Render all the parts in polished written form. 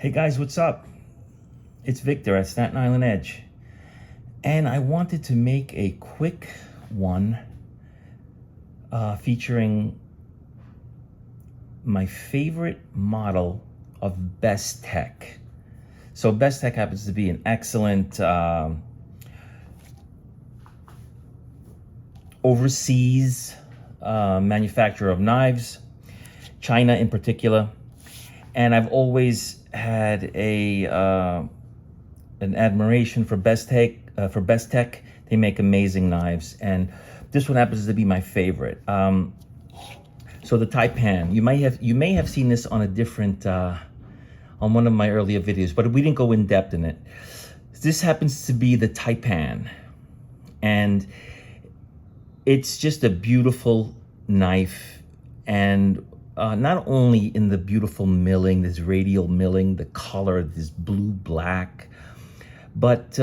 Hey guys, what's up? It's Victor at Staten Island Edge. And I wanted to make a quick one featuring my favorite model of Bestech. So Bestech happens to be an excellent overseas manufacturer of knives, China in particular. And I've always had an admiration for Bestech. They make amazing knives, and this one happens to be my favorite. So the Taipan, you may have seen this on a different on one of my earlier videos, but we didn't go in depth in it. This happens to be the Taipan, and it's just a beautiful knife, and not only in the beautiful milling, this radial milling, the color, this blue-black, but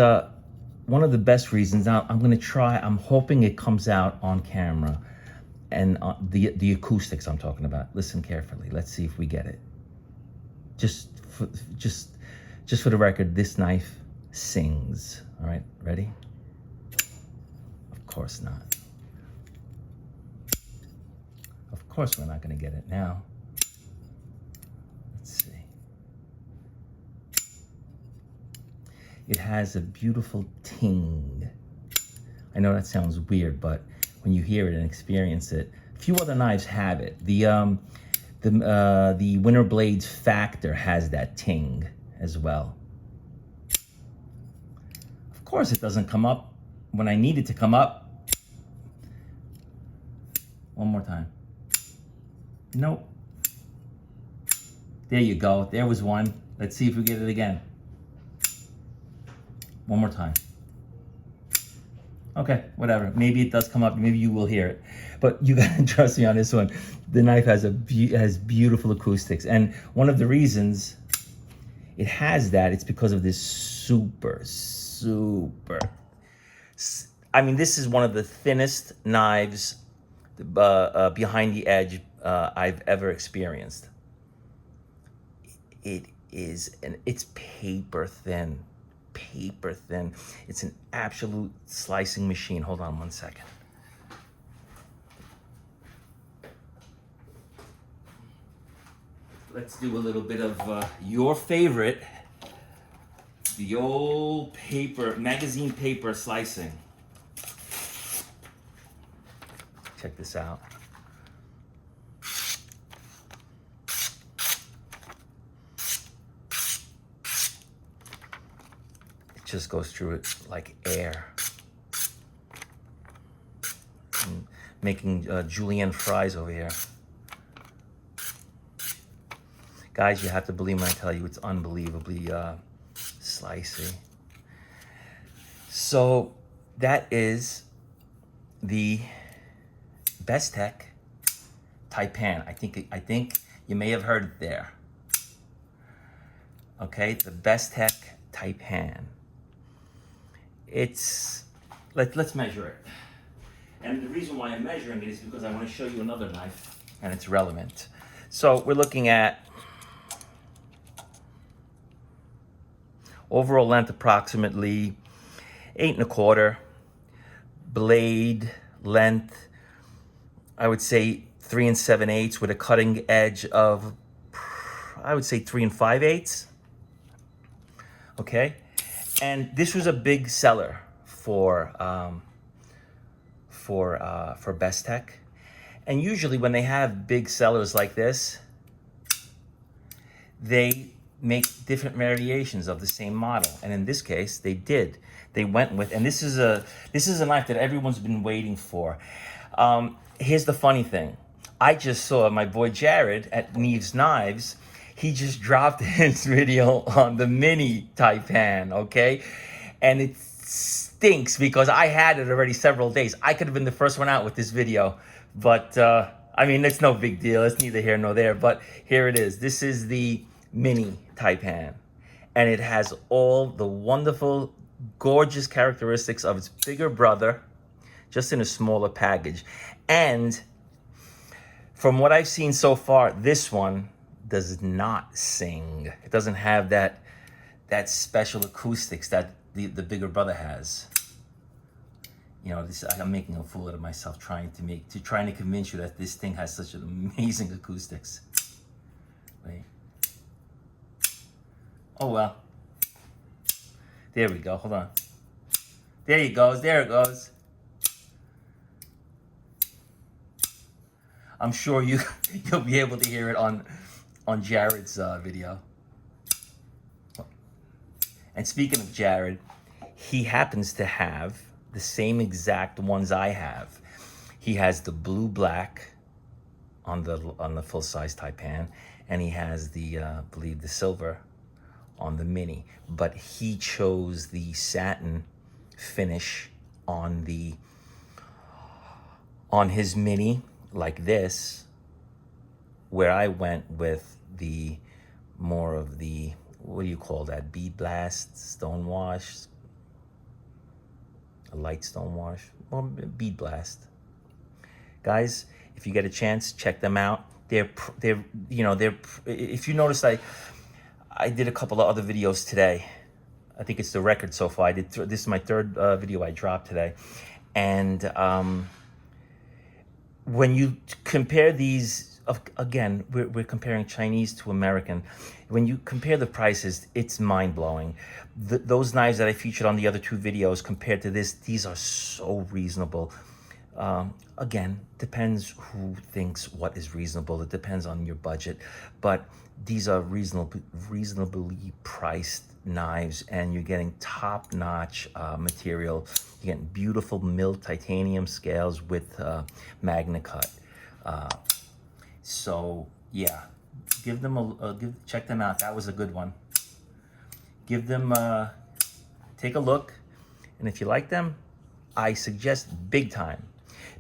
one of the best reasons, now I'm hoping it comes out on camera, and the acoustics I'm talking about. Listen carefully, let's see if we get it. Just for the record, this knife sings, all right, ready? Of course not. Of course we're not going to get it now. Let's see. It has a beautiful ting. I know that sounds weird, but when you hear it and experience it, a few other knives have it. The Winter Blades Factor has that ting as well. Of course it doesn't come up when I need it to come up. One more time. Nope. There you go. There was one. Let's see if we get it again. One more time. Okay, whatever. Maybe it does come up. Maybe you will hear it. But you gotta trust me on this one. The knife has beautiful acoustics, and one of the reasons it has that, it's because of this super. I mean, this is one of the thinnest knives behind the edge I've ever experienced. It's paper thin. It's an absolute slicing machine. Hold on one second. Let's do a little bit of your favorite, the old magazine paper slicing. Check this out. It just goes through it like air. I'm making julienne fries over here. Guys, you have to believe when I tell you it's unbelievably slicey. So that is the Bestech Taipan. I think you may have heard it there. Okay, the Bestech Taipan. Let's measure it. And the reason why I'm measuring it is because I want to show you another knife, and it's relevant. So we're looking at overall length approximately 8 1/4. Blade length, I would say 3 7/8 with a cutting edge of, I would say 3 5/8. Okay, and this was a big seller for Bestech. And usually when they have big sellers like this, they make different variations of the same model. And in this case, they did. They went with, and this is a knife that everyone's been waiting for. Here's the funny thing. I just saw my boy Jared at Neve's Knives. He just dropped his video on the mini Taipan, okay? And it stinks because I had it already several days. I could have been the first one out with this video, but I mean, it's no big deal. It's neither here nor there, but here it is. This is the mini Taipan, and it has all the wonderful, gorgeous characteristics of its bigger brother, just in a smaller package. And from what I've seen so far, this one does not sing. It doesn't have that special acoustics that the bigger brother has. You know, I'm making a fool out of myself trying to convince you that this thing has such an amazing acoustics. Wait. Oh well. There we go. Hold on. There it goes. There it goes. I'm sure you'll be able to hear it on Jared's video. And speaking of Jared, he happens to have the same exact ones I have. He has the blue black on the full size Taipan, and he has the I believe the silver on the mini. But he chose the satin finish on his mini like this, where I went with the more of the, what do you call that, bead blast, stone wash, a light stone wash, or bead blast. Guys, if you get a chance, check them out. They're if you notice, I did a couple of other videos today. I think it's the record so far. This is my third video I dropped today. And when you compare these, again, we're comparing Chinese to American. When you compare the prices, it's mind-blowing. Those knives that I featured on the other two videos compared to this, these are so reasonable. Again, depends who thinks what is reasonable. It depends on your budget. But these are reasonably priced knives, and you're getting top-notch material. You're getting beautiful milled titanium scales with Magna Cut. So yeah, give them check them out. That was a good one. Give them take a look, and if you like them, I suggest big time,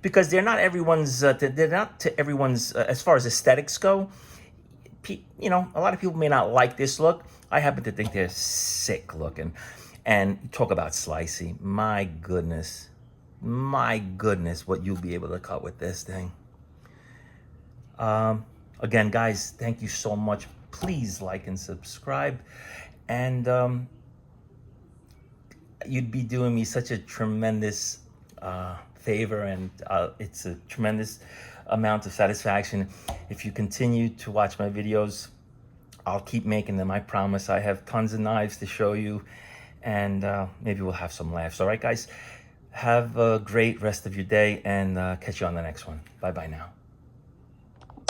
because they're not everyone's. They're not to everyone's as far as aesthetics go. You know, a lot of people may not like this look. I happen to think they're sick looking. And talk about slicey. My goodness, what you'll be able to cut with this thing. Again, guys, thank you so much. Please like and subscribe. And you'd be doing me such a tremendous favor, and it's a tremendous amount of satisfaction if you continue to watch my videos. I'll keep making them, I promise. I have tons of knives to show you, and maybe we'll have some laughs. All right, guys, have a great rest of your day, and catch you on the next one. Bye-bye now.